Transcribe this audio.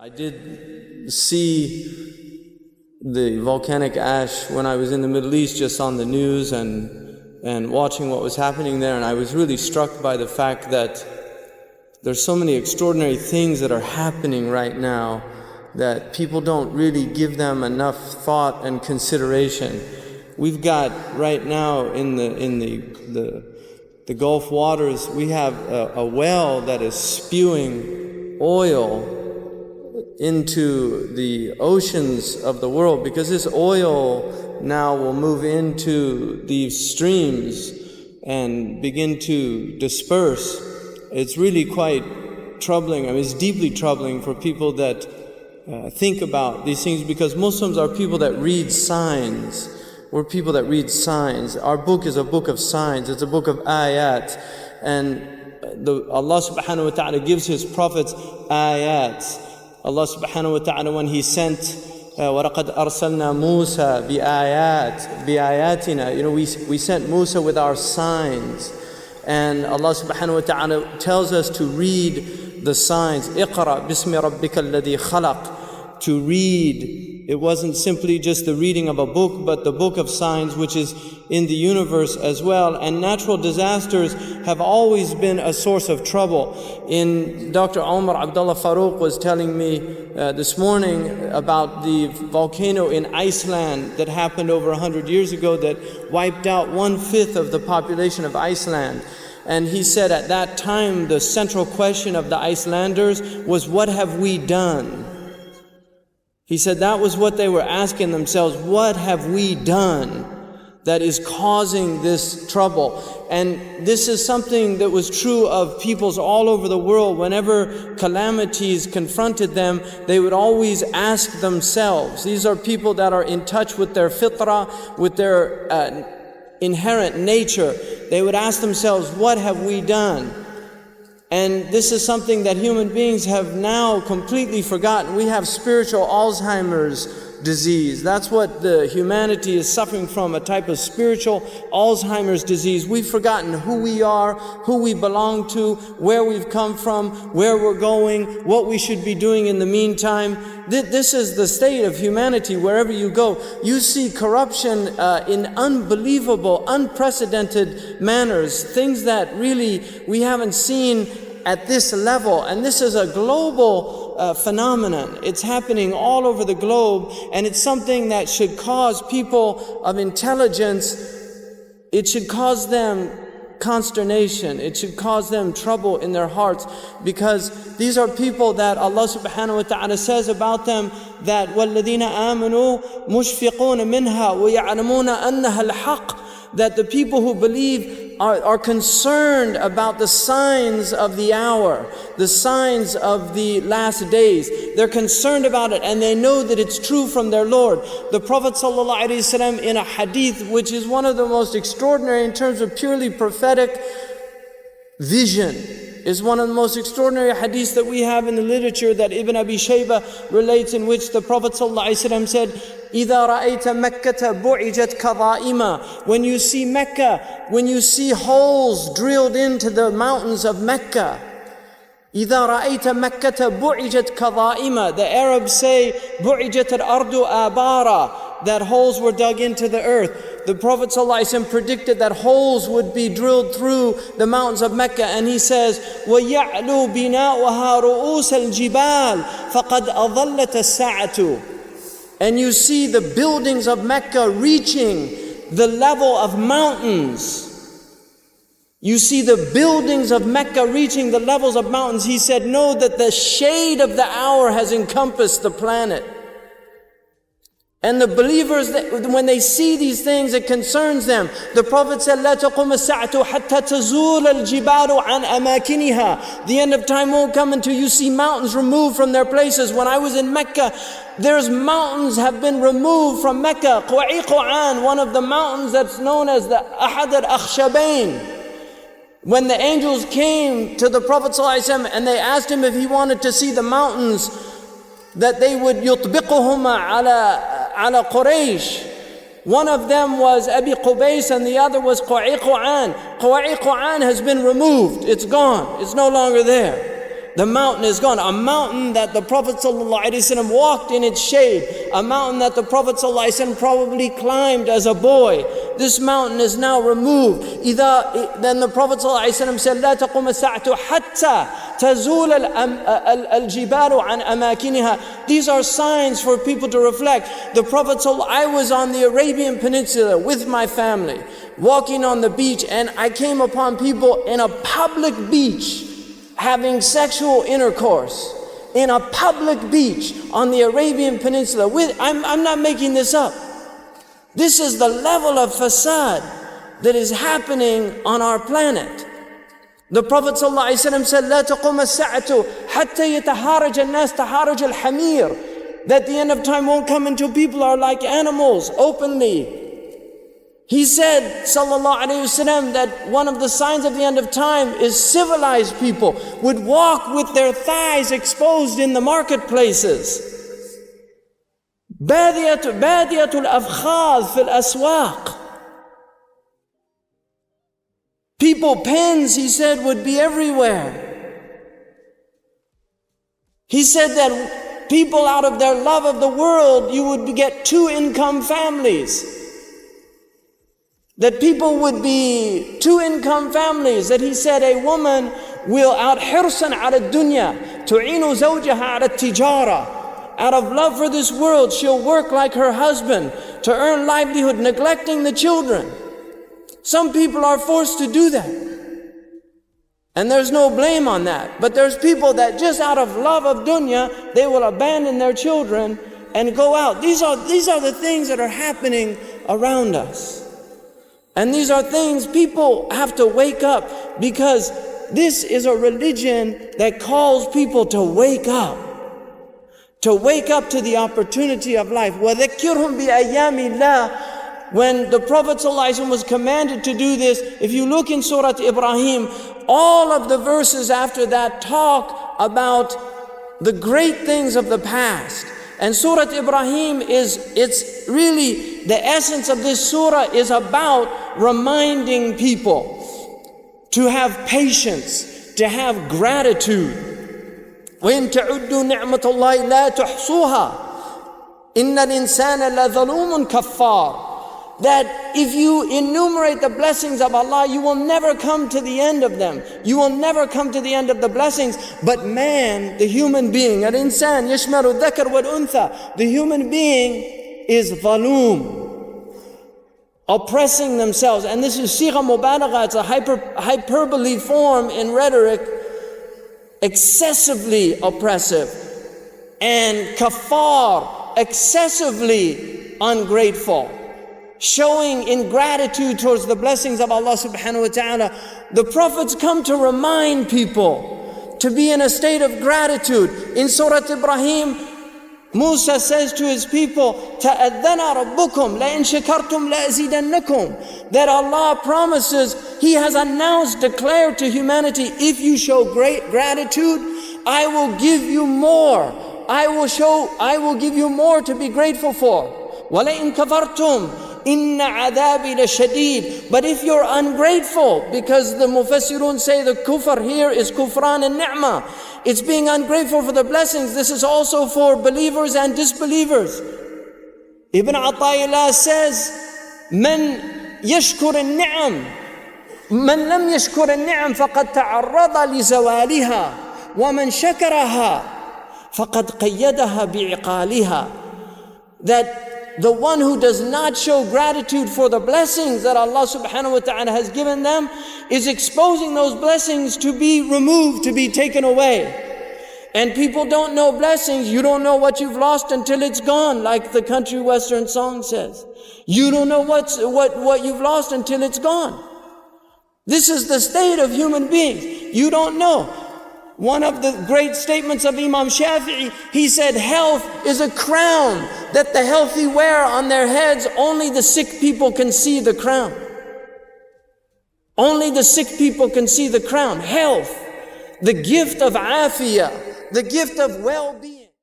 I did see the volcanic ash when I was in the Middle East, just on the news and watching what was happening there, and I was really struck by the fact that there's so many extraordinary things that are happening right now that people don't really give them enough thought and consideration. We've got right now in the Gulf waters, we have a well that is spewing oil into the oceans of the world, because this oil now will move into these streams and begin to disperse. It's really quite troubling. I mean, it's deeply troubling for people that think about these things, because Muslims are people that read signs. We're people that read signs. Our book is a book of signs. It's a book of ayat. And Allah subhanahu wa ta'ala gives His prophets ayat. Allah subhanahu wa ta'ala, when He sent وَلَقَدْ أَرْسَلْنَا مُوسَى بِآيَاتِنَا, we sent Musa with our signs. And Allah subhanahu wa ta'ala tells us to read the signs. اقرأ بِسْمِ رَبِّكَ الَّذِي خَلَقَ. To read. It wasn't simply just the reading of a book, but the book of signs, which is in the universe as well. And natural disasters have always been a source of trouble. Dr. Omar Abdullah Farouk was telling me this morning about the volcano in Iceland that happened over 100 years ago that wiped out 1/5 of the population of Iceland. And he said at that time the central question of the Icelanders was, what have we done? He said that was what they were asking themselves. What have we done that is causing this trouble? And this is something that was true of peoples all over the world. Whenever calamities confronted them, they would always ask themselves. These are people that are in touch with their fitrah, with their inherent nature. They would ask themselves, what have we done? And this is something that human beings have now completely forgotten. We have spiritual Alzheimer's disease. That's what the humanity is suffering from, a type of spiritual Alzheimer's disease. We've forgotten who we are, who we belong to, where we've come from, where we're going, what we should be doing in the meantime. This is the state of humanity wherever you go. You see corruption in unbelievable, unprecedented manners, things that really we haven't seen at this level. And this is a global phenomenon. It's happening all over the globe, and it's something that should cause people of intelligence, it should cause them consternation, it should cause them trouble in their hearts, because these are people that Allah subhanahu wa ta'ala says about them that وَالَّذِينَ آمَنُوا مُشْفِقُونَ مِنْهَا وَيَعْلَمُونَ أَنَّهَا الْحَقِّ, that the people who believe are concerned about the signs of the hour, the signs of the last days. They're concerned about it, and they know that it's true from their Lord. The Prophet ﷺ, in a hadith, which is one of the most extraordinary in terms of purely prophetic vision, is one of the most extraordinary hadiths that we have in the literature, that Ibn Abi Shayba relates, in which the Prophet ﷺ said, إِذَا رَأَيْتَ مَكَّةَ بُعِجَتْ كَظَائِمًا. When you see Mecca, when you see holes drilled into the mountains of Mecca, إِذَا رَأَيْتَ مَكَّةَ بُعِجَتْ كَظَائِمًا. The Arabs say, بُعِجَتَ الْأَرْضُ آبَارًا, that holes were dug into the earth. The Prophet ﷺ predicted that holes would be drilled through the mountains of Mecca, and he says, وَيَعْلُو بِنَاؤُهَا رُؤُوسَ الْجِبَالِ فَقَدْ أَضَلَّتَ السَّاعَةُ. And you see the buildings of Mecca reaching the level of mountains. You see the buildings of Mecca reaching the levels of mountains. He said, know that the shade of the hour has encompassed the planet. And the believers, when they see these things, it concerns them. The Prophet said, لا تقوم الساعة حتى تزول الجبال عن أماكنها. The end of time won't come until you see mountains removed from their places. When I was in Mecca, there's mountains have been removed from Mecca. Qur'an, one of the mountains that's known as the Ahad al-Akhshabain. When the angels came to the Prophet ﷺ and they asked him if he wanted to see the mountains, that they would يطبقهما على قريش. One of them was Abi Qubays and the other was Qur'an. Qur'an has been removed. It's gone. It's no longer there. The mountain is gone. A mountain that the Prophet ﷺ walked in its shade. A mountain that the Prophet ﷺ probably climbed as a boy. This mountain is now removed. Then the Prophet ﷺ said, لا تقوم الساعة حتى تزول الجبال عن أماكنها. These are signs for people to reflect. The Prophet ﷺ, I was on the Arabian Peninsula with my family, walking on the beach, and I came upon people in a public beach having sexual intercourse in a public beach on the Arabian Peninsula. I'm not making this up. This is the level of fasad that is happening on our planet. The Prophet ﷺ said, لا تقوم الساعة حتى يتحارج الناس تحارج الحمير. That the end of time won't come until people are like animals openly. He said, sallallahu alayhi wasallam, that one of the signs of the end of time is civilized people would walk with their thighs exposed in the marketplaces. بادية الأفخاذ في الأسواق. People, pens, he said, would be everywhere. He said that people, out of their love of the world, you would get 2-income families. That people would be 2-income families. That he said a woman will out حرصا على الدنيا تعين زوجها على التجارة. Out of love for this world, she'll work like her husband to earn livelihood, neglecting the children. Some people are forced to do that. And there's no blame on that. But there's people that just out of love of dunya, they will abandon their children and go out. These are the things that are happening around us. And these are things people have to wake up, because this is a religion that calls people to wake up. To wake up to the opportunity of life. وَذَكِّرْهُمْ بِأَيَّامِ اللَّهِ. When the Prophet ﷺ was commanded to do this, if you look in Surah Ibrahim, all of the verses after that talk about the great things of the past. And Surah Ibrahim it's really, the essence of this surah is about reminding people to have patience, to have gratitude. وَإِن تَعُدُّوا نِعْمَةَ اللَّهِ لَا تُحْصُوهَا إِنَّ الْإِنسَانَ لَظَلُومٌ كَفَّارٌ. That if you enumerate the blessings of Allah, you will never come to the end of them. You will never come to the end of the blessings. But man, the human being, al-insan yashmaru dhakar wal untha, the human being is zaloom, oppressing themselves. And this is sigha mubalagha, it's a hyperbole form in rhetoric, excessively oppressive, and kafar, excessively ungrateful, showing ingratitude towards the blessings of Allah subhanahu wa ta'ala. The prophets come to remind people to be in a state of gratitude. In Surah Ibrahim, Musa says to his people, تَأَذَّنَا رَبُّكُمْ لَإِن شَكَرْتُمْ لَأَزِيدَنَّكُمْ. That Allah promises, He has announced, declared to humanity, if you show great gratitude, I will give you more. I will give you more to be grateful for. وَلَئِن كَفَرْتُمْ إِنَّ عَذَابِي لَشَدِيدٌ. But if you're ungrateful, because the Mufassirun say the kufr here is kufran and ni'mah, it's being ungrateful for the blessings. This is also for believers and disbelievers. Ibn Ata'illah says, من يشكر النعم من لم يشكر النعم فقد تعرض لزوالها ومن شكرها فقد قيدها بعقالها. That the one who does not show gratitude for the blessings that Allah subhanahu wa ta'ala has given them is exposing those blessings to be removed, to be taken away. And people don't know blessings. You don't know what you've lost until it's gone, like the country western song says. You don't know what you've lost until it's gone. This is the state of human beings. You don't know. One of the great statements of Imam Shafi'i, he said, health is a crown that the healthy wear on their heads. Only the sick people can see the crown. Only the sick people can see the crown. Health, the gift of afiyah, the gift of well-being.